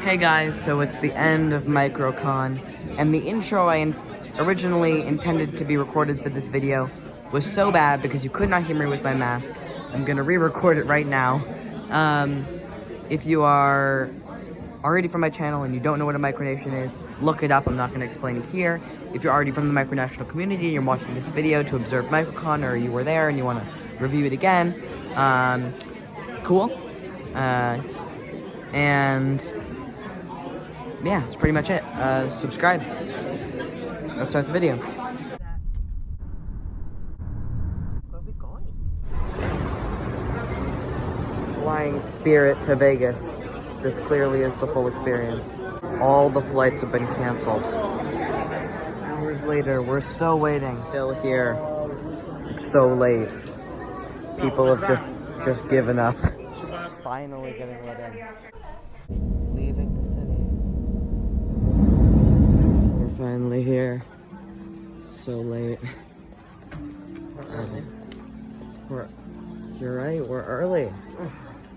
Hey guys, so it's the end of Microcon, and the intro I originally intended to be recorded for this video was so bad because you could not hear me with my mask. I'm gonna re-record it right now. If you are already from my channel and you don't know what a micronation is, look it up. I'm not gonna explain it here. If you're already from the micronational community and you're watching this video to observe Microcon, or you were there and you wanna review it again, cool. And yeah, that's pretty much it. Subscribe. Let's start the video. Where are we going? Flying Spirit to Vegas. This clearly is the full experience. All the flights have been canceled. Hours later, we're still waiting. Still here. It's so late. People have just given up. Finally getting let in. Leaving the city. We're finally here. So late. You're right, we're early.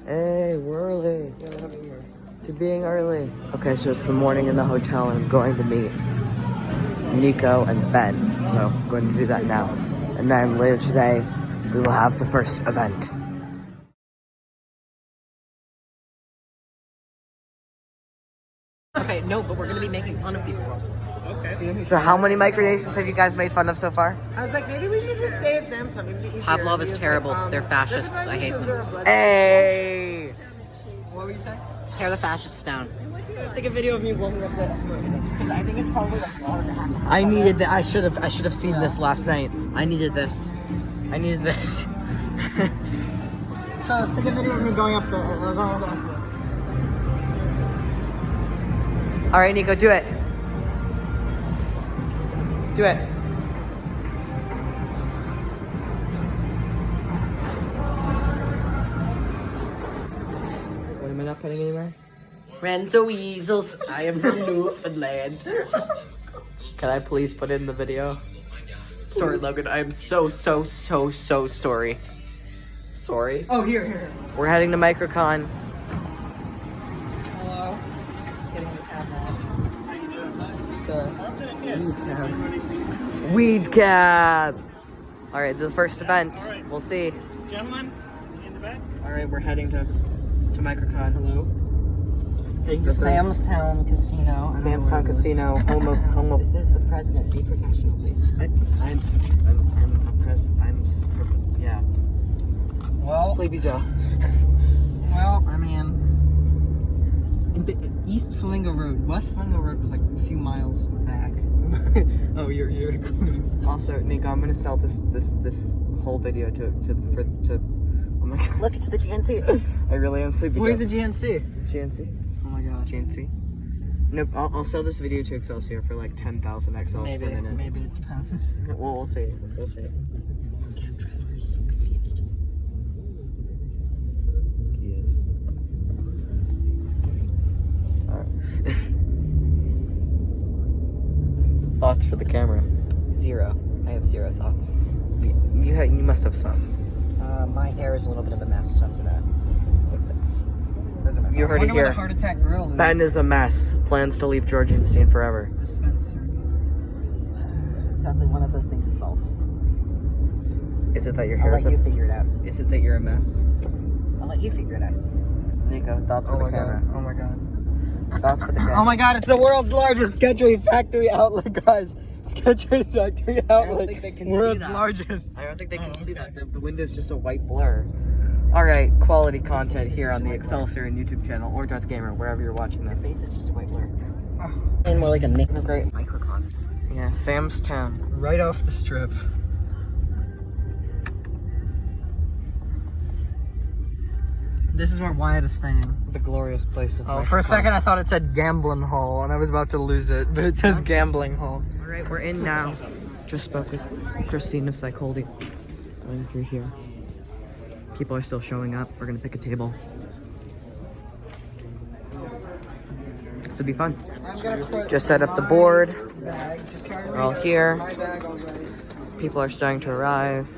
Hey, we're early. To being early. Okay, so it's the morning in the hotel and I'm going to meet Nico and Ben. So I'm going to do that now. And then later today, we will have the first event. Okay, no, but we're gonna be making fun of people. Okay. So how many micronations have you guys made fun of so far? I was like, maybe we should just stay at Samsung. Pavlov is terrible. They're fascists. I hate them. Hey! What were you saying? Tear the fascists down. Let's take a video of me warming up because I think it's probably like I needed that. I should have seen this last night. I needed this. So let's take a video of me going up the. All right, Nico, do it. Do it. What, am I not putting anywhere? Renzo Weasels. I am from Newfoundland. Can I please put in the video? Sorry, Logan. I am so sorry. Sorry. Oh, here. We're heading to Microcon. Hello. Getting the camera. It's Weed Cab. All right, the first event. Right. We'll see. Gentlemen, in the back. All right, we're heading to Microcon. Hello. Heading to Samstown Casino. Samstown Casino, home of. This is the president. Be professional, please. I'm yeah. Well, Sleepy Joe. well, I mean, in the East Flamingo Road, West Flamingo Road was like a few miles back. Oh, you're recording stuff. Also, Nico, I'm gonna sell this whole video to. Oh my god. Look, it's the GNC. I really am Sleepy Joe. Where's the GNC? GNC? Oh my god. GNC? Nope. I'll sell this video to Excelsior for like 10,000 XLs per minute. Maybe it depends. Well, we'll see. Cab driver is so confused. He is. Alright. Thoughts for the camera? 0. I have 0 thoughts. You must have some. My hair is a little bit of a mess, so I'm gonna fix it. Doesn't matter. You heard it I wonder where here. the heart attack girl is. Ben is a mess. Plans to leave Georgianstein forever. Dispenser. Exactly, one of those things is false. Is it that your I'll hair let you figure it out. Is it that you're a mess? I'll let you figure it out. Nico, thoughts for Oh the my camera. god. Oh my god. Thoughts for the camera. Oh my god, it's the world's largest Skechers factory outlet, guys. Skechers factory outlet. think they can see world's that. largest. I don't think they can see that. The window's just a white blur. Alright, quality content here on the Excelsior and YouTube channel, or Darth Gamer, wherever you're watching Your this. face is just a white blur. And more like a great microcon. Yeah, Samstown. Right off the strip. This is where Wyatt is staying. The glorious place of Oh, for a second I thought it said gambling hall, and I was about to lose it, but it says gambling hall. Alright, we're in now. Just spoke with Christine of Psycholdy. Going through here. People are still showing up. We're gonna pick a table. This will be fun. Just set up the board. We're all here. People are starting to arrive.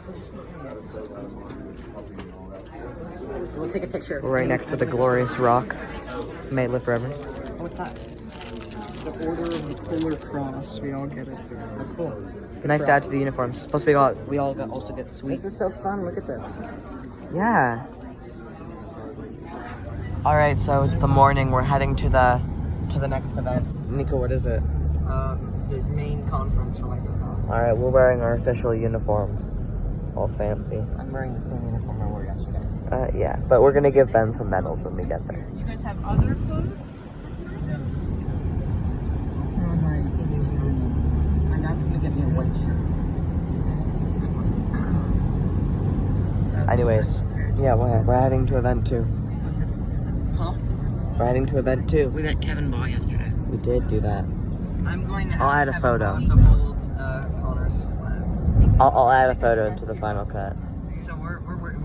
We'll take a picture. We're right next to the glorious rock. May it live forever. What's that? The Order of the Polar Cross. We all get it. Oh, cool. Nice to add to the uniforms. Plus, we all also get sweets. This is so fun. Look at this. Yeah. All right, so it's the morning. We're heading to the next event. Nico, what is it? The main conference for Microcon. All right, we're wearing our official uniforms, all fancy. I'm wearing the same uniform I wore yesterday. Yeah, but we're gonna give Ben some medals when we get there. You guys have other clothes? My dad's gonna get me a white shirt. Anyways, yeah, we're heading to event 2. So this was his pop. We're heading to event 2. We met Kevin Ball yesterday. We did do that. I'm going to I'll ask add a Kevin photo. Ball to hold Connor's flag. I'll add a photo into the final cut. So we're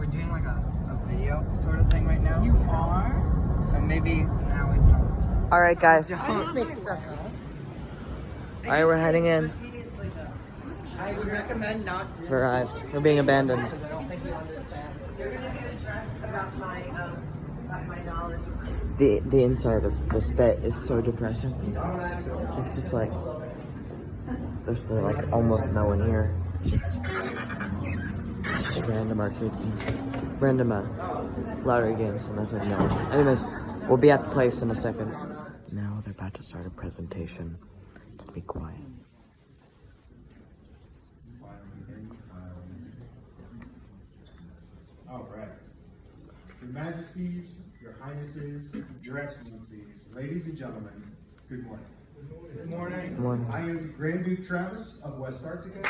doing like a video sort of thing right now. You are? So maybe now we don't. All right, guys. Don't mix stuff up. All right, we're heading in. I would recommend not. We've arrived. We're being abandoned. Because I don't think you understand. You're gonna get stressed about my knowledge of things. The inside of this bit is so depressing. It's just like there's like almost no one here. It's just random arcade games, random lottery games, and that's like no one. Anyways, we'll be at the place in a second. Now they're about to start a presentation. Just be quiet. All right. Your Majesties, Your Highnesses, Your Excellencies, ladies and gentlemen, good morning. Good morning. Good morning. I am Grand Duke Travis of West Arctica,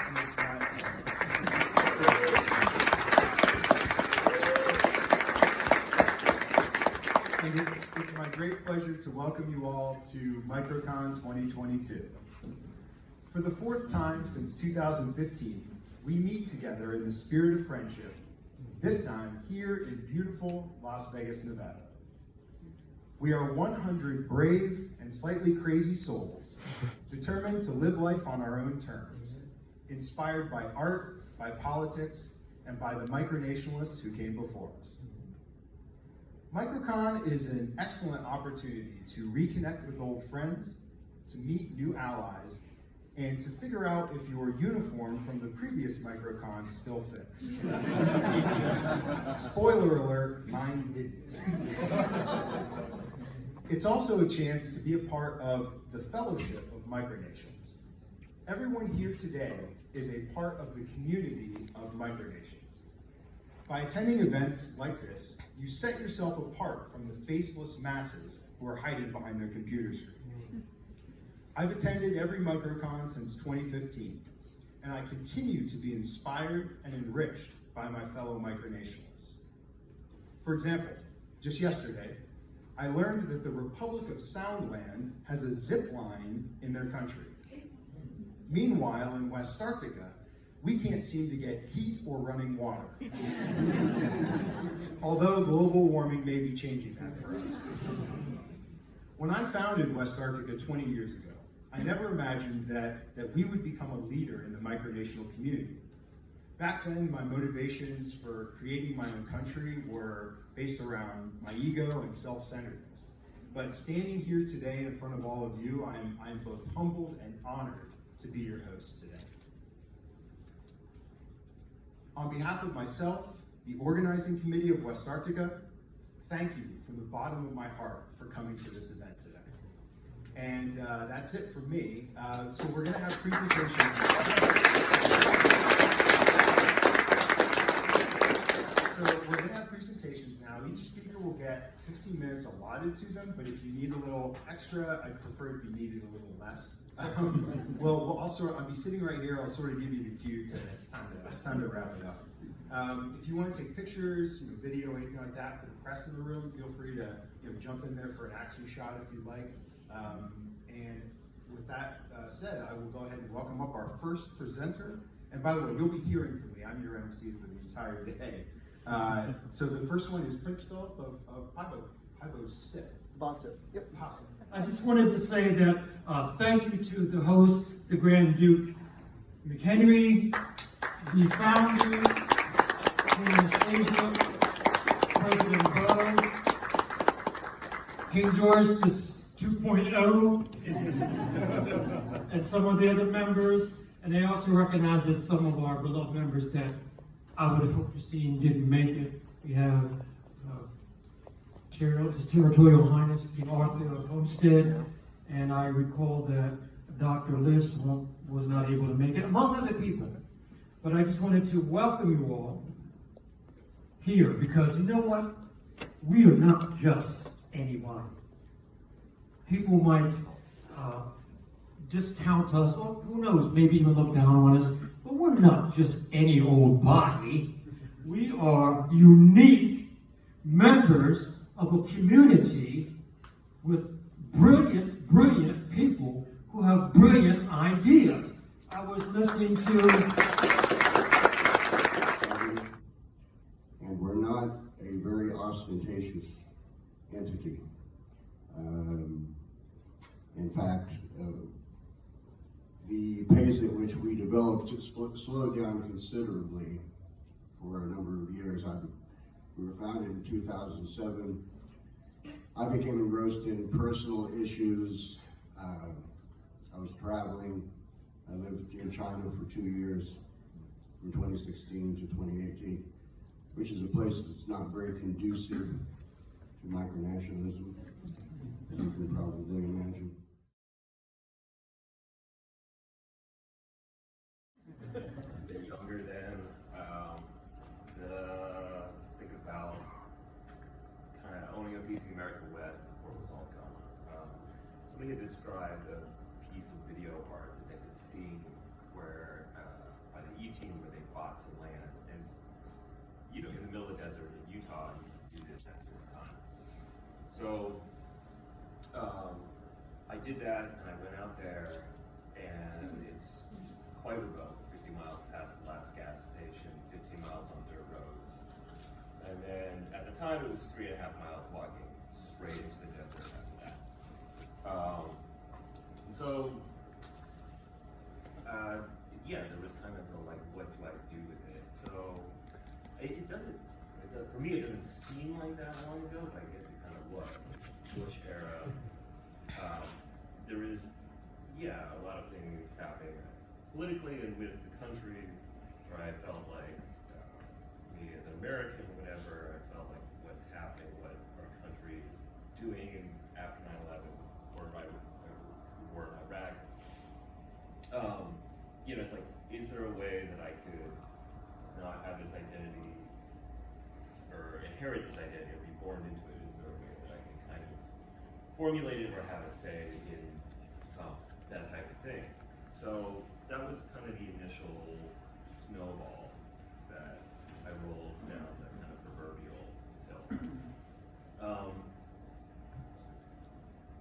and it's my great pleasure to welcome you all to Microcon 2022. For the 4th time since 2015, we meet together in the spirit of friendship, this time here in beautiful Las Vegas, Nevada. We are 100 brave and slightly crazy souls, determined to live life on our own terms, inspired by art, by politics, and by the Micronationalists who came before us. Microcon is an excellent opportunity to reconnect with old friends, to meet new allies, and to figure out if your uniform from the previous Microcon still fits. Spoiler alert, mine didn't. It's also a chance to be a part of the fellowship of Micronations. Everyone here today is a part of the community of Micronations. By attending events like this, you set yourself apart from the faceless masses who are hiding behind their computer screens. I've attended every Microcon since 2015, and I continue to be inspired and enriched by my fellow Micronationalists. For example, just yesterday, I learned that the Republic of Soundland has a zip line in their country. Meanwhile, in West Arctica, we can't seem to get heat or running water. Although global warming may be changing that for us. When I founded West Arctica 20 years ago, I never imagined that we would become a leader in the micronational community. Back then, my motivations for creating my own country were based around my ego and self-centeredness. But standing here today in front of all of you, I'm both humbled and honored to be your host today. On behalf of myself, the organizing committee of West Arctica, thank you from the bottom of my heart for coming to this event today. And that's it for me. So we're going to have presentations. So we're going to have presentations now. Each speaker will get 15 minutes allotted to them, but if you need a little extra, I'd prefer if you needed a little less. I'll be sitting right here. I'll sort of give you the cue to it's time to wrap it up. If you want to take pictures, video, anything like that for the press in the room, feel free to jump in there for an action shot if you'd like. And with that said, I will go ahead and welcome up our first presenter. And by the way, you'll be hearing from me. I'm your MC for the entire day. So the first one is Prince Philip of Pibo Sip. Bossip. Yep. Possum. I just wanted to say that thank you to the host, the Grand Duke McHenry, the founder, Queen Anastasia, President Bo, King George 2.0 and some of the other members. And I also recognize that some of our beloved members that I would have hoped to see didn't make it. We have His Territorial Highness King Arthur of Homestead, and I recall that Dr. Liz was not able to make it, among other people. But I just wanted to welcome you all here, because you know what? We are not just anybody. People might discount us, or who knows, maybe even look down on us, but we're not just any old body. We are unique members of a community with brilliant, brilliant people who have brilliant ideas. I was listening to... And we're not a very ostentatious entity. In fact, the pace at which we developed slowed down considerably for a number of years. We were founded in 2007. I became engrossed in personal issues. I was traveling. I lived in China for 2 years, from 2016 to 2018, which is a place that's not very conducive to micronationalism, as you can probably imagine. A bit younger then. Let's think about kind of owning a piece of the American West before it was all gone. Somebody had described a piece of video art that they had seen where by the E-team where they bought some land, and you know, in the middle of the desert in Utah, you do this at this time. So I did that, and I went out there, and it's quite remote, 50 miles past the last gas station, 15 miles on dirt roads. And then at the time it was 3.5 miles walking straight into the desert after that. Yeah, there was kind of the like, what do I do with it? So for me it doesn't seem like that long ago, but I guess it kind of was. Bush era. There is, yeah, a lot of things happening politically and with the country, where I felt like, me as an American, whatever, I felt like what's happening, what our country is doing after 9/11, or right before Iraq. You know, it's like, is there a way that I could not have this identity, or inherit this identity, or be born into it? Is there a way that I can kind of formulate it or have a say in that type of thing? So that was kind of the initial snowball that I rolled down that kind of proverbial hill.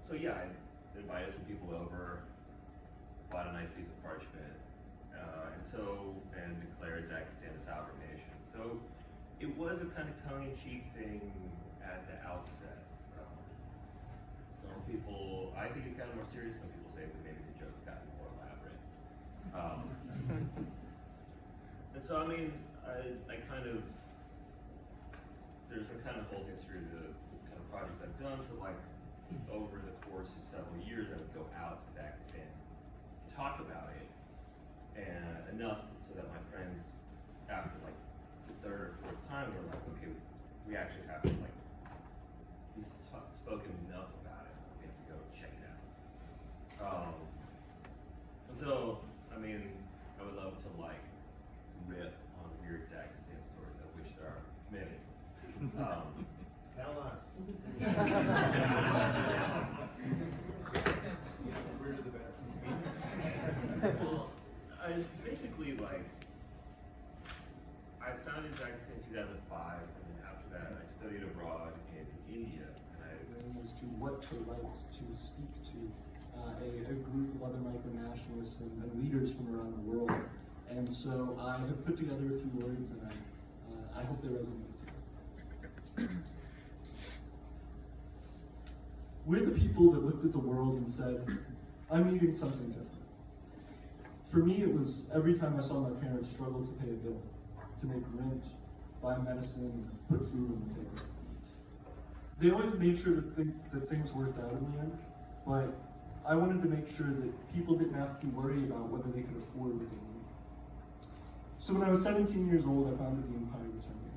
So yeah, I invited some people over, bought a nice piece of parchment, and declared Zakistan a sovereign nation. So it was a kind of tongue-in-cheek thing at the outset. Some people, I think it's gotten more serious. Some people say that maybe the joke's gotten more elaborate. And so, I mean, I kind of, there's a kind of whole history of the kind of projects I've done. So like, over the course of several years, I would go out to Zakistan, talk about it, and enough so that my friends, after like the third or fourth time, were like, okay, we actually have to like, he's spoken enough about it, we have to go check it out. And so, I mean, I would love to like riff on weird Zakistan stories, of which there are many. Tell us. Well, basically, like, I founded Zakistan in 2005, and then after that, I studied abroad in India. And was to what to write to speak to a group of other micronationalists and leaders from around the world. And so I have put together a few words, and I hope they resonate with you. We're the people that looked at the world and said, I'm needing something different. For me, it was every time I saw my parents struggle to pay a bill, to make rent, buy medicine, put food on the table. They always made sure that things worked out in the end, but I wanted to make sure that people didn't have to worry about whether they could afford what they need. So when I was 17 years old, I founded the Empire Returning.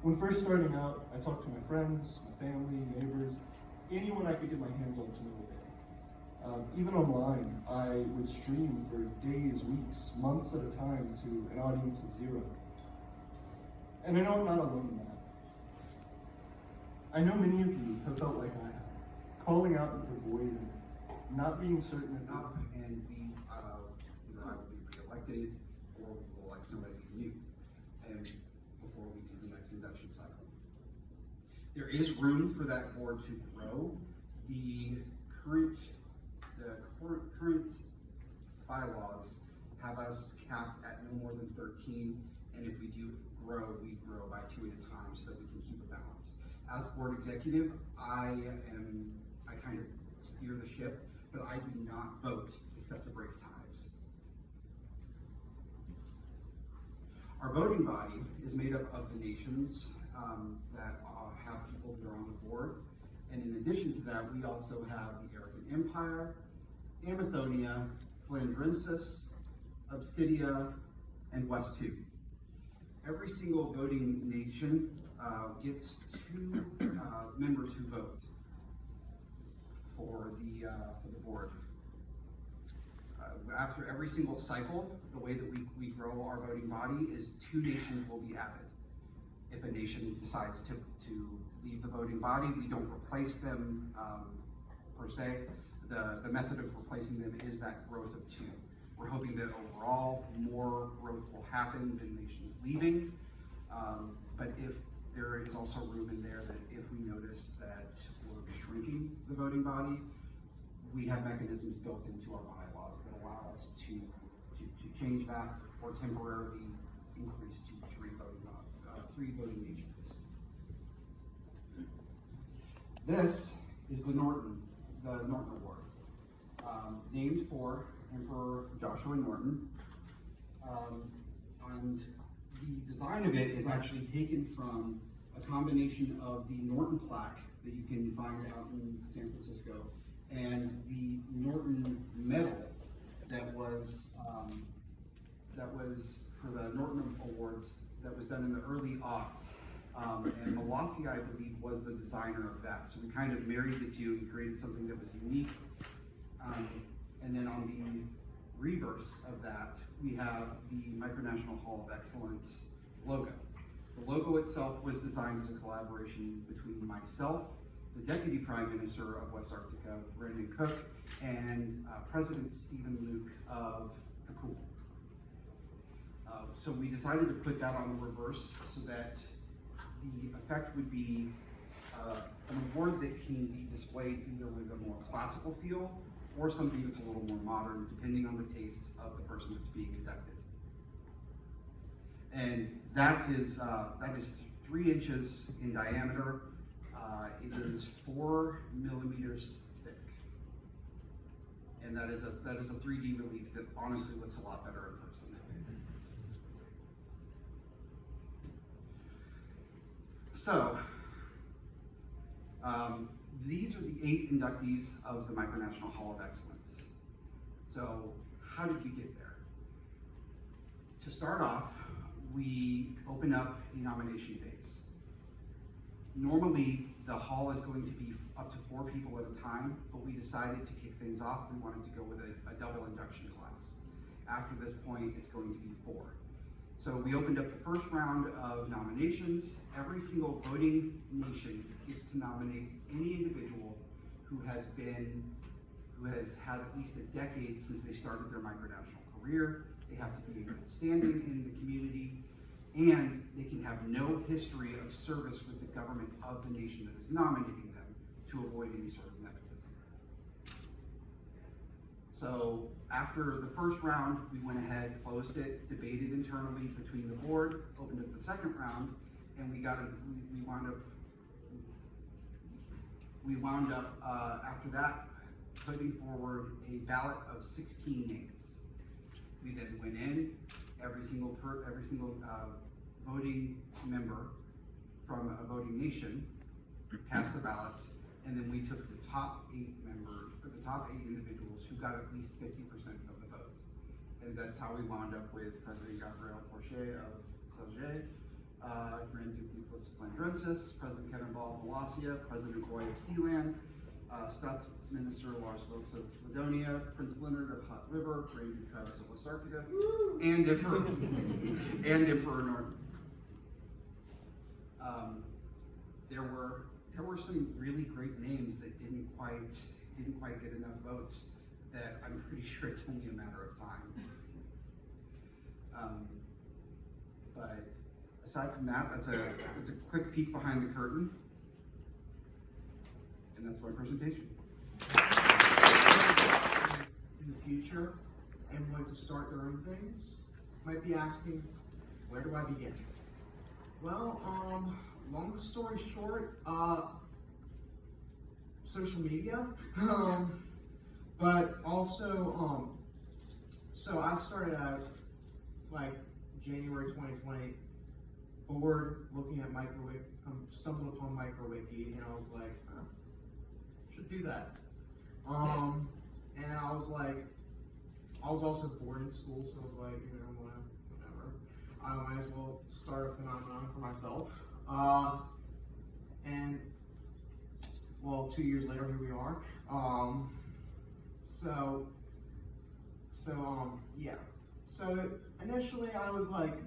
When first starting out, I talked to my friends, my family, neighbors, anyone I could get my hands on to know a bit. Even online, I would stream for days, weeks, months at a time to an audience of 0. And I know I'm not alone in that. I know many of you have felt like I have, calling out into the void and not being certain if up and we, either I will be reelected or we'll elect somebody new, and before we do the next induction cycle. There is room for that board to grow. The current bylaws have us capped at no more than 13, and if we do grow, we grow by 2 at a time so that we can keep a balance. As board executive, I kind of steer the ship, but I do not vote except to break ties. Our voting body is made up of the nations that have people that are on the board. And in addition to that, we also have the Arakan Empire, Amathonia, Flandrensis, Obsidia, and West 2. Every single voting nation gets 2 members who vote for the board. After every single cycle, the way that we grow our voting body is 2 nations will be added. If a nation decides to leave the voting body, we don't replace them per se. The method of replacing them is that growth of 2. We're hoping that overall more growth will happen than nations leaving, but if there is also room in there that if we notice that we're shrinking the voting body, we have mechanisms built into our bylaws that allow us to change that or temporarily increase to 3 voting nations. This is the Norton Award, named for Emperor Joshua Norton, and the design of it is actually taken from a combination of the Norton plaque that you can find out in San Francisco and the Norton medal that was for the Norton Awards that was done in the early aughts. And Molossi, I believe, was the designer of that. So we kind of married the 2 and created something that was unique. And then on the reverse of that, we have the Micronational Hall of Excellence logo. The logo itself was designed as a collaboration between myself, the Deputy Prime Minister of West Arctica, Brandon Cook, and President Stephen Luke of the Cool. So we decided to put that on the reverse so that the effect would be an award that can be displayed either with a more classical feel or something that's a little more modern, depending on the tastes of the person that's being inducted. And that is 3 inches in diameter. It is 4 millimeters thick, and that is a 3D relief that honestly looks a lot better in person. So, these are the 8 inductees of the Micronational Hall of Excellence. So, how did we get there? To start off, we open up a nomination phase. Normally, the hall is going to be up to 4 people at a time, but we decided to kick things off. We wanted to go with a double induction class. After this point, it's going to be 4. So we opened up the first round of nominations. Every single voting nation gets to nominate any individual who has had at least a decade since they started their micronational career. They have to be in good standing in the community, and they can have no history of service with the government of the nation that is nominating them to avoid any sort of nepotism. So after the first round, we went ahead, closed it, debated internally between the board, opened up the second round, and we wound up after that putting forward a ballot of 16 names. We then went in, every single voting member from a voting nation cast their ballots, and then we took the top 8 individuals who got at least 50% of the vote. And that's how we wound up with President Gabriel Porcher of Celje, Grand Duke Nicholas Flandrensis, President Kevin Ball of Molossia, President Roy of Sealand, Staatsminister Lars Wilkes of Ladonia, Prince Leonard of Hutt River, Grand Duke Travis of West Arctica, and Emperor Norton. There were some really great names that didn't quite get enough votes. That I'm pretty sure it's only a matter of time. But aside from that, that's a quick peek behind the curtain, and that's my presentation. In the future, and want to start their own things, might be asking, where do I begin? Well, long story short, social media, but also, so I started out like January 2020, bored, looking at MicroWiki, stumbled upon MicroWiki, and I was like, should do that. And I was like, I was also bored in school, so I was like, whatever. I might as well start a phenomenon for myself. And well, 2 years later, here we are. Yeah. So initially, I was like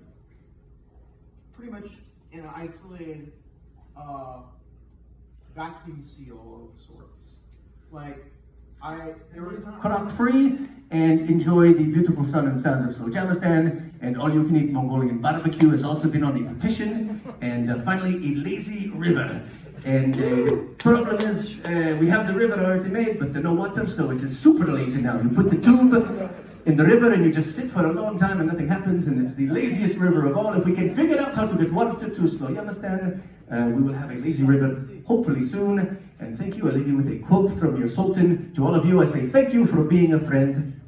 pretty much in an isolated vacuum seal of sorts. Like there was Crack free and enjoy the beautiful sun and sound of Slowjamistan, and all you can eat Mongolian barbecue has also been on the petition, and finally a lazy river. And the problem is we have the river already made, but there's no water, so it is super lazy now. You put the tube in the river and you just sit for a long time and nothing happens, and it's the laziest river of all. If we can figure out how to get water to Slowjamistan, we will have a lazy river hopefully soon. And thank you. I leave you with a quote from your Sultan. To all of you, I say thank you for being a friend.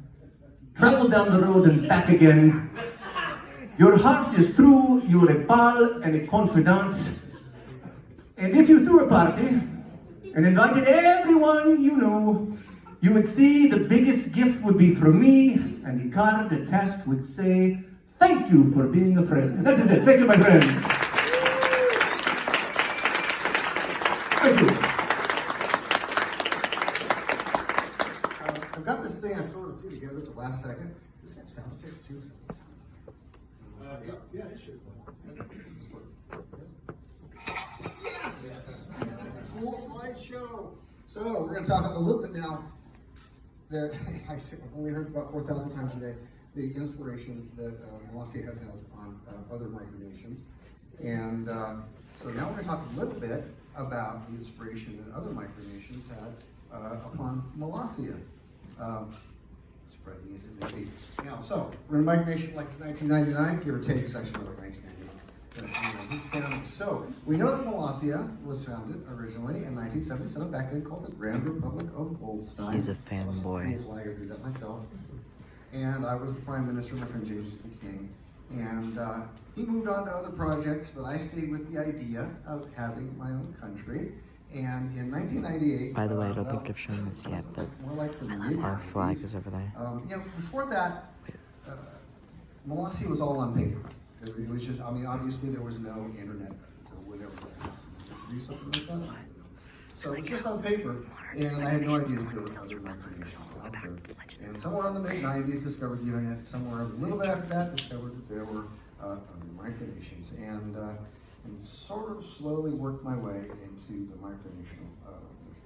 Travel down the road and back again. Your heart is true. You're a pal and a confidant. And if you threw a party and invited everyone you know, you would see the biggest gift would be from me, and the card attached would say, thank you for being a friend. And that is it. Thank you, my friend. Thank you. I've got this thing I sort of threw together at the last second. Does this have sound effects too? Yeah, it should. Yes! Cool slideshow. So we're going to talk a little bit now. I've only heard about 4,000 times a day the inspiration that Molossia has had on other micronations. And so now we're going to talk a little bit about the inspiration that other micronations had upon Molossia. Spread easy, maybe. Now, so we're in a micronation like 1999, give or take. It's actually more like 1999. So we know that Molossia was founded originally in 1977, back then called the Grand Republic of Goldstein. He's a fanboy. Cool flag, I did that myself. And I was the Prime Minister, my friend James was the King. And he moved on to other projects, but I stayed with the idea of having my own country. And in 1998, by the way, I don't think I've shown this yet, but our flag is over there. Before that, Molossia was all on paper. It was just, obviously there was no internet or whatever. Do something like that? So it was just on paper, and I had no idea there was other micronations out there. And somewhere in the mid-90s, discovered the internet. Somewhere a little bit after that, discovered that there were micronations. And sort of slowly worked my way into the micronational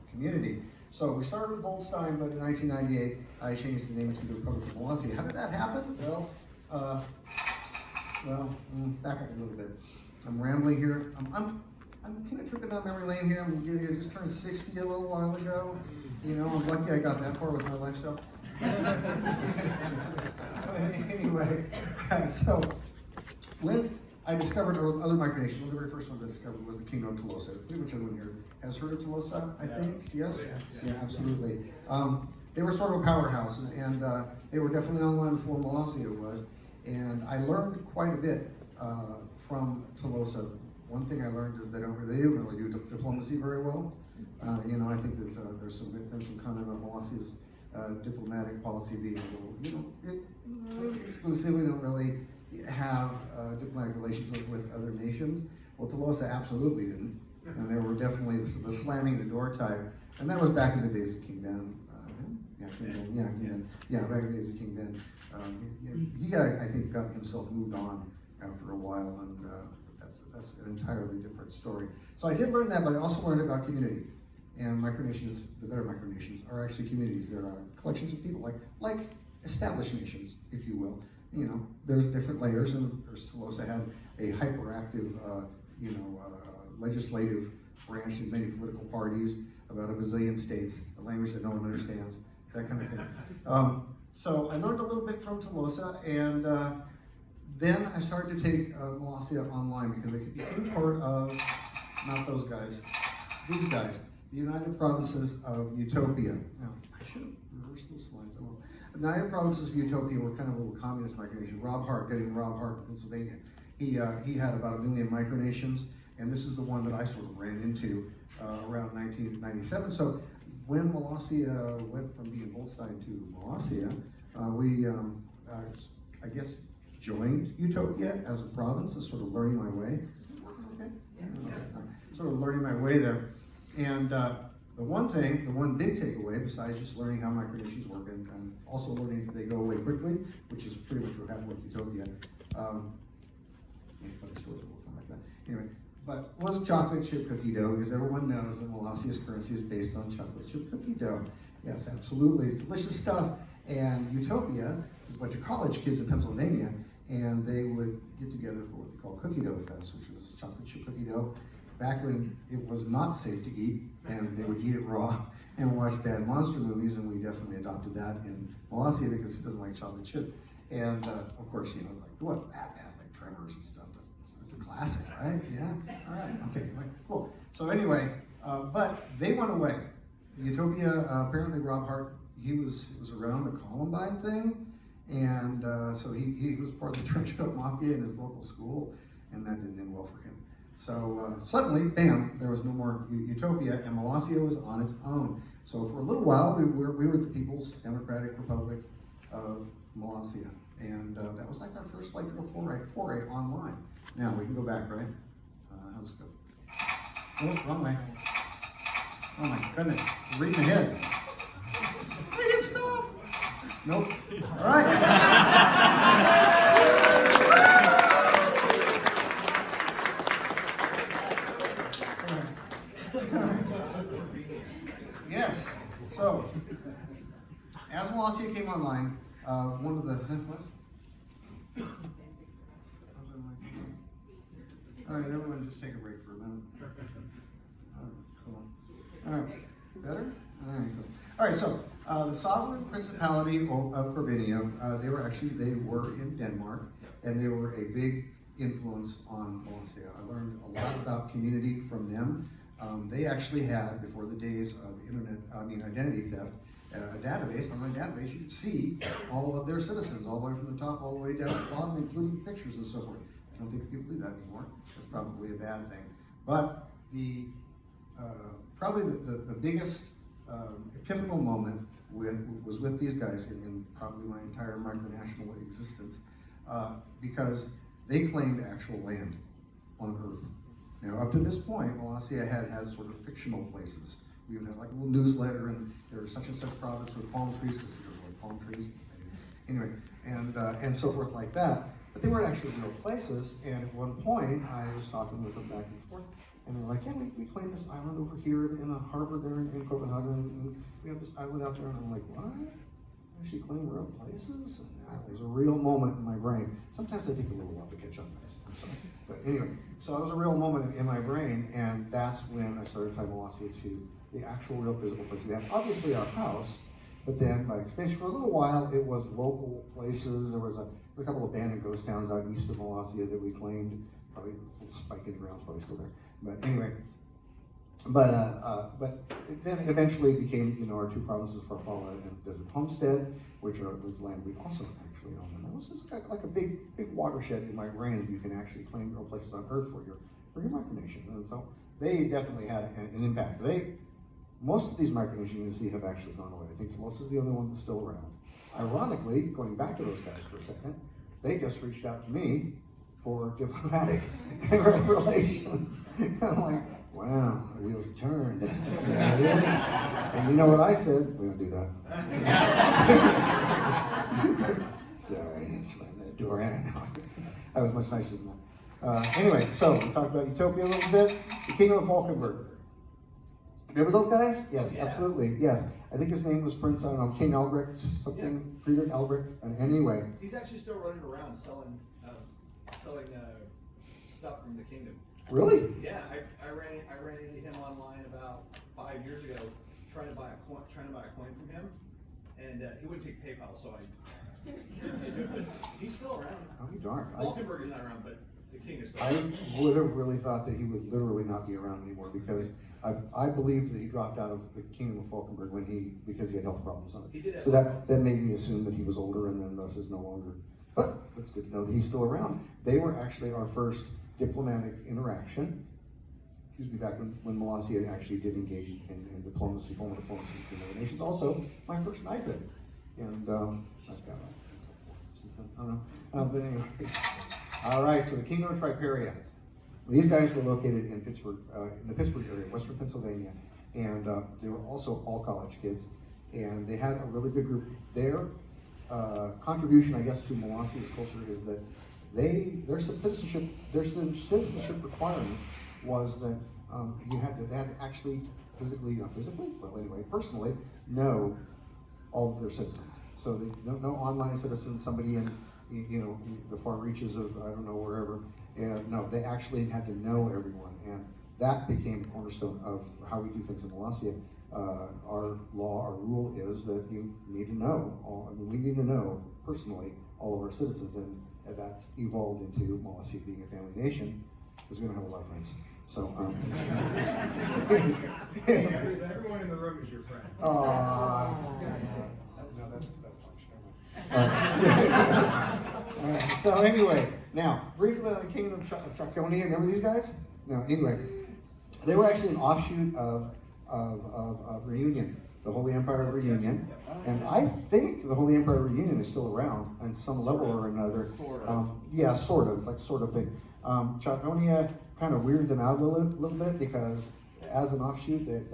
community. So we started with Goldstein, but in 1998, I changed the name to the Republic of Molossia. How did that happen? Well, back up a little bit. I'm rambling here. I'm kind of tripping down memory lane here. I'm getting, I just turned 60 a little while ago. I'm lucky I got that far with my lifestyle. Anyway, so when I discovered other micronations, one of the very first ones I discovered was the Kingdom of Tolosa. Pretty much everyone here has heard of Tolosa, I think. Yes? Yeah, absolutely. They were sort of a powerhouse, and they were definitely online before Molossia was. And I learned quite a bit from Tolosa. One thing I learned is they don't really do diplomacy very well. I think that there's some comment about Molosse's diplomatic policy being a little, exclusive. We don't really have diplomatic relations with other nations. Well, Tolosa absolutely didn't, and there were definitely the slamming the door type, and that was back in the days of King Ben. Back in the days of King Ben. He I think, got himself moved on after a while, and that's an entirely different story. So I did learn that, but I also learned about community. And micronations, the better micronations, are actually communities. There are collections of people, like established nations, if you will. There's different layers, and Tolosa had a hyperactive, legislative branch in many political parties, about a bazillion states, a language that no one understands, that kind of thing. So I learned a little bit from Tolosa, and then I started to take Molossia online because it became part of, not those guys, these guys, the United Provinces of Utopia. Now, I should have reversed those slides. The United Provinces of Utopia were kind of a little communist micronation. Rob Hart in Pennsylvania, he had about 1 million micronations, and this is the one that I sort of ran into around 1997. So when Molossia went from being Holstein to Molossia, we, I guess, joined Utopia as a province, and sort of learning my way. Is it working okay? Yeah. Sort of learning my way there. And the one big takeaway, besides just learning how micronations work and also learning that they go away quickly, which is pretty much what happened with Utopia. Anyway, but was chocolate chip cookie dough, because everyone knows that Molossia's currency is based on chocolate chip cookie dough. Yes, absolutely, it's delicious stuff. And Utopia is a bunch of college kids in Pennsylvania, and they would get together for what they call Cookie Dough Fest, which was chocolate chip cookie dough. Back when it was not safe to eat, and they would eat it raw and watch bad monster movies, and we definitely adopted that in Molossia because he doesn't like chocolate chip. And of course, it's like, what, bad, like Tremors and stuff. That's a classic, right? Yeah, all right, okay, cool. So anyway, but they went away. Utopia, apparently Rob Hart, it was around the Columbine thing, and so he was part of the trench coat mafia in his local school, and that didn't end well for him. So suddenly, bam, there was no more Utopia, and Molossia was on its own. So for a little while, we were the People's Democratic Republic of Molossia, and that was like our first foray online. Now we can go back, right? How's it go? Oh, wrong way. Oh my goodness, I'm reading ahead. I didn't stop. Nope. All right. Yes. So, as Molossia came online, one of the what? All right, everyone, just take a break for a minute. Cool. All right, better. All right, cool. All right, so the sovereign principality of Provinia, they were in Denmark, and they were a big influence on Molossia. I learned a lot about community from them. They actually had, before the days of identity theft, a database. On my database, you could see all of their citizens, all the way from the top, all the way down to the bottom, including pictures and so forth. I don't think people do that anymore. That's probably a bad thing. But probably the biggest epiphanal moment was with these guys in probably my entire micronational existence, because they claimed actual land on Earth. Now, up to this point, Molossia had sort of fictional places. We even had like a little newsletter, and there was such and such province with palm trees, because there were palm trees. Anyway, and so forth like that. But they weren't actually real places. And at one point, I was talking with them back and forth, and they were like, yeah, we claim this island over here in a harbor there in Copenhagen, and we have this island out there. And I'm like, what? Actually claim real places? And that was a real moment in my brain. Sometimes they take a little while to catch up. But anyway, so it was a real moment in my brain, and that's when I started tying Molossia to the actual real physical place. We have obviously our house, but then by extension, for a little while, it was local places. There was a couple of abandoned ghost towns out east of Molossia that we claimed. Probably a little spike in the ground is probably still there. But anyway, but it then eventually became, our two provinces, Farfalla and Desert Homestead, which was land we also actually owned. And it was just like a big watershed in my brain that you can actually claim real places on Earth for your micronation. And so they definitely had an impact. most of these Micronations you see have actually gone away. I think Tolosa is the only one that's still around. Ironically, going back to those guys for a second, they just reached out to me for diplomatic relations. I'm like, wow, the wheels have turned. And you know what I said? We don't do that. Sorry, I slammed that door in. I was much nicer than that. Anyway, so we talked about Utopia a little bit. The Kingdom of Falkenberg. Remember those guys? Yes, absolutely. Yes. I think his name was Prince, I don't know, King Albrecht, something, Friedrich Albrecht. And anyway. He's actually still running around selling stuff from the kingdom. Really? Yeah, I ran into him online about 5 years ago, trying to buy a coin from him, and he wouldn't take PayPal, so he's still around. Oh, you darn. Falkenberg is not around, but the king is still I around. would have really thought that he would literally not be around anymore because I believed that he dropped out of the Kingdom of Falkenberg because he had health problems on He did it. have So that made me assume that he was older and then thus is no longer. But it's good to know that he's still around. They were actually our first diplomatic interaction. Excuse me, back when Molossia actually did engage in diplomacy, formal diplomacy between the nations. Also, my first knighthood. And I've got I don't know. But anyway. All right, so the Kingdom of Triparia. These guys were located in Pittsburgh, in the Pittsburgh area, Western Pennsylvania, and they were also all college kids, and they had a really good group. Their contribution, I guess, to Molossia's culture is that their citizenship requirement was that you had to actually personally know all of their citizens. So they no online citizens, somebody in the far reaches of I don't know wherever. And no, they actually had to know everyone, and that became the cornerstone of how we do things in Molossia. Our rule is that you need to know. We need to know personally all of our citizens, and that's evolved into Molossia being a family nation because we don't have a lot of friends. So everyone in the room is your friend. No, that's not so anyway, now briefly on the Kingdom of Trachonia. Remember these guys? No. Anyway, they were actually an offshoot of Reunion, the Holy Empire of Reunion, and I think the Holy Empire of Reunion is still around on some level or another. Yeah, sort of thing. Trachonia kind of weirded them out a little bit because as an offshoot, it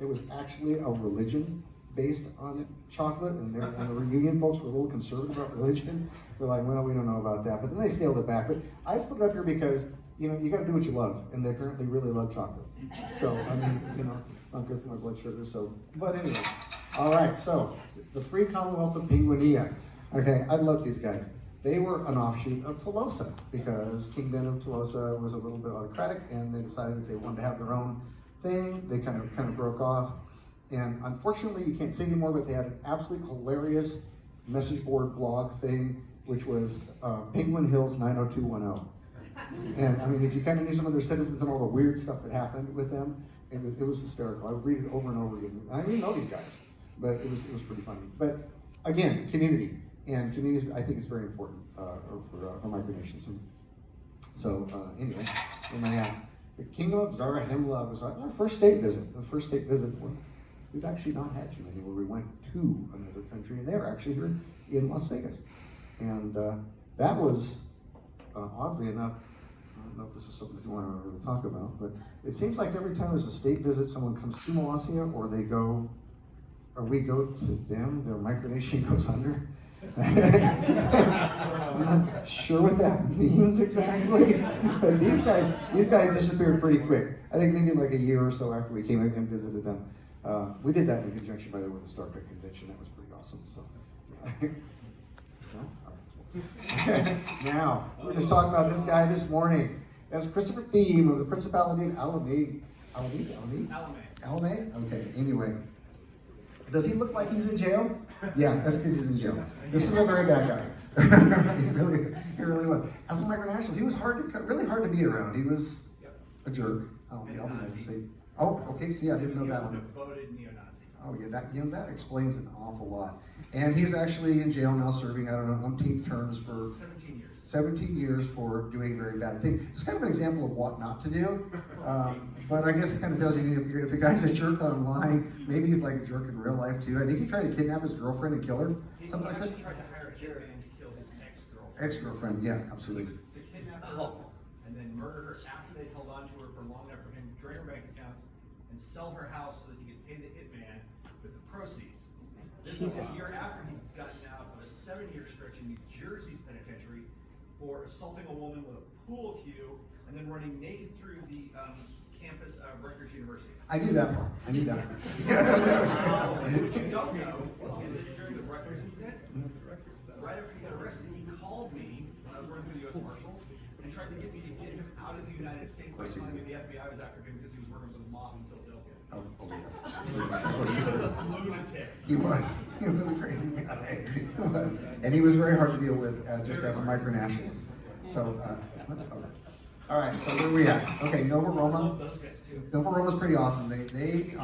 was actually a religion based on chocolate, and the Reunion folks were a little conservative about religion. They're like, well, we don't know about that, but then they scaled it back. But I just put it up here because you got to do what you love, and they apparently really love chocolate. So I mean, not good for my blood sugar. So, but anyway, all right. So the Free Commonwealth of Penguinia. Okay, I love these guys. They were an offshoot of Tolosa because King Ben of Tolosa was a little bit autocratic, and they decided that they wanted to have their own thing. They kind of broke off. And unfortunately, you can't see anymore, but they had an absolutely hilarious message board blog thing, which was Penguin Hills 90210. And I mean, if you kind of knew some of their citizens and all the weird stuff that happened with them, it was hysterical. I would read it over and over again. I didn't know these guys, but it was pretty funny. But again, community. And community, I think, is very important for Micronations. So anyway, the Kingdom of Zarahemla was our first state visit. The first state visit. We've actually not had too many where we went to another country, and they were actually here in Las Vegas. And that was, oddly enough, I don't know if this is something you want to really talk about, but it seems like every time there's a state visit, someone comes to Molossia, or we go to them, their micronation goes under. I'm not sure what that means exactly, but these guys disappeared pretty quick. I think maybe like a year or so after we came and visited them. We did that in conjunction, by the way, with the Star Trek convention. That was pretty awesome. So, now we're just talking about this guy this morning. That's Christopher Thiem of the Principality of Alameda. Alameda? Okay. Anyway, does he look like he's in jail? Yeah, that's because he's in jail. This is a very bad guy. he really was. As a Micronationals, he was really hard to be around. He was a jerk. I'll be nice to say. Oh, okay. See, I didn't know that one. Devoted neo-Nazi. Oh yeah, that explains an awful lot. And he's actually in jail now, serving, I don't know, umpteenth terms for 17 years. 17 years for doing very bad things. It's kind of an example of what not to do. But I guess it kind of tells you if the guy's a jerk online, maybe he's like a jerk in real life too. I think he tried to kidnap his girlfriend and kill her. Something like that. He tried to hire a hitman to kill his ex-girlfriend. Ex-girlfriend, yeah, absolutely. To kidnap her and then murder her after they held on to her for long enough for him to drain her bank accounts and sell her house so that he could pay the hitman with the proceeds. This was a year after he'd gotten out of a 7-year stretch in New Jersey's penitentiary for assaulting a woman with a pool cue and then running naked through the campus of Rutgers University. I knew that part. I knew that. What you don't know is that during the Rutgers incident, right after he got arrested, he called me when I was working for the U.S. Marshals and tried to get me to get him out of the United States by telling me the FBI was after him because he was working for the mob in Philadelphia. Oh yes. He was a lunatic. He was. He was a crazy guy. He was. And he was very hard to deal with just as a micronationalist. So, all right, so where are we at? Okay, Novaroma. Novaroma's pretty awesome. They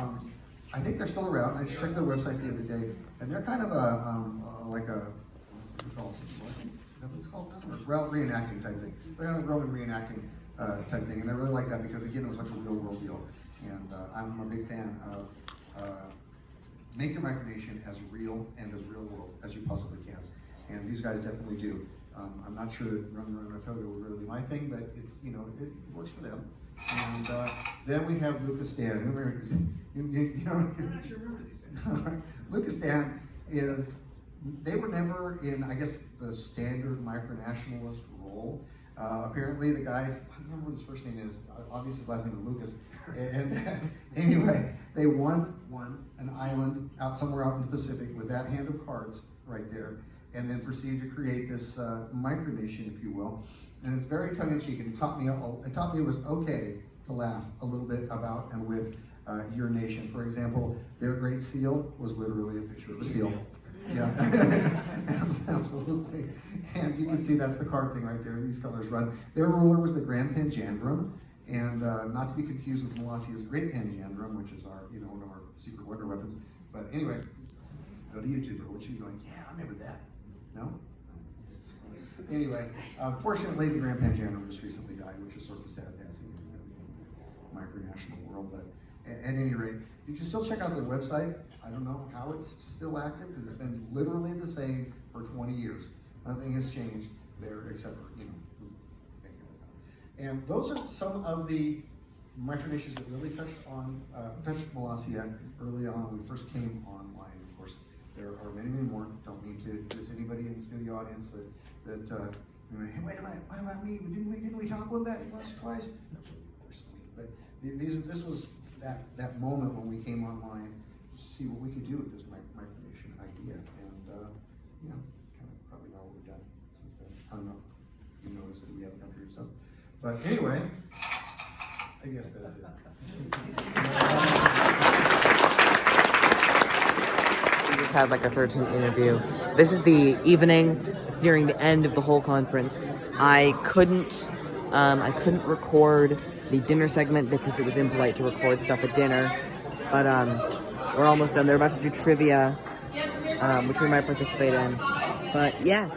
I think they're still around. I just checked their website the other day, and they're kind of like a, what's it called? Well, reenacting type thing. They're kind of Roman reenacting type thing, and I really like that because again, it was such a real world deal. And I'm a big fan of make your micronation as real and as real world as you possibly can. And these guys definitely do. I'm not sure that running around Togo would really be my thing, but it's, you know, it works for them. And then we have Lucas Dan. You know, I actually remember these guys. Lucas Dan is, they were never in, I guess, the standard micronationalist role. Apparently the guys, I don't remember what his first name is, obviously his last name is Lucas. And anyway, they won an island out somewhere out in the Pacific with that hand of cards right there, and then proceeded to create this micronation, if you will. And it's very tongue-in-cheek, and it taught me it was okay to laugh a little bit about and with your nation. For example, their great seal was literally a picture of a seal. Yeah, absolutely. And you can see that's the card thing right there. These colors run. Their ruler was the Grand Panjandrum, and not to be confused with Molasia's Great Panjandrum, which is our, you know, one of our secret wonder weapons. But anyway, go to YouTube. What you going? Yeah, I remember that. No. Anyway, fortunately, the Grand Panjandrum just recently died, which is sort of sad passing in the micronational world. But at any rate, you can still check out their website. I don't know how it's still active because it's been literally the same for 20 years. Nothing has changed there except for, you know, and those are some of the micronations that really touched Molossia early on when we first came online. Of course, there are many, many more. Don't mean to diss anybody in the studio audience that hey, wait a minute, what about me? Didn't we talk about that once or twice? No, of course. But this was that moment when we came online to see what we could do with this micronation idea, and you know, kind of probably know what we've done since then. I don't know if you noticed that we haven't come here yourself, but anyway, I guess that's it. We just had like a 13th interview. This is the evening. It's nearing the end of the whole conference. I couldn't record the dinner segment because it was impolite to record stuff at dinner. But we're almost done. They're about to do trivia, which we might participate in. But yeah,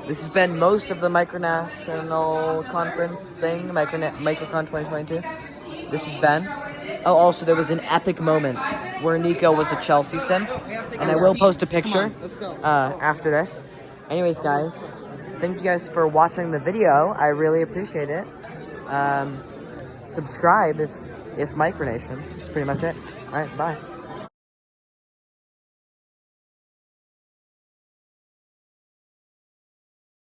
this has been most of the Micronational conference thing, Microcon 2022. This has been. Oh, also there was an epic moment where Nico was a Chelsea simp, and I will post a picture after this. Anyways, guys, thank you guys for watching the video. I really appreciate it. Subscribe if Micronation. That's pretty much it. All right, bye.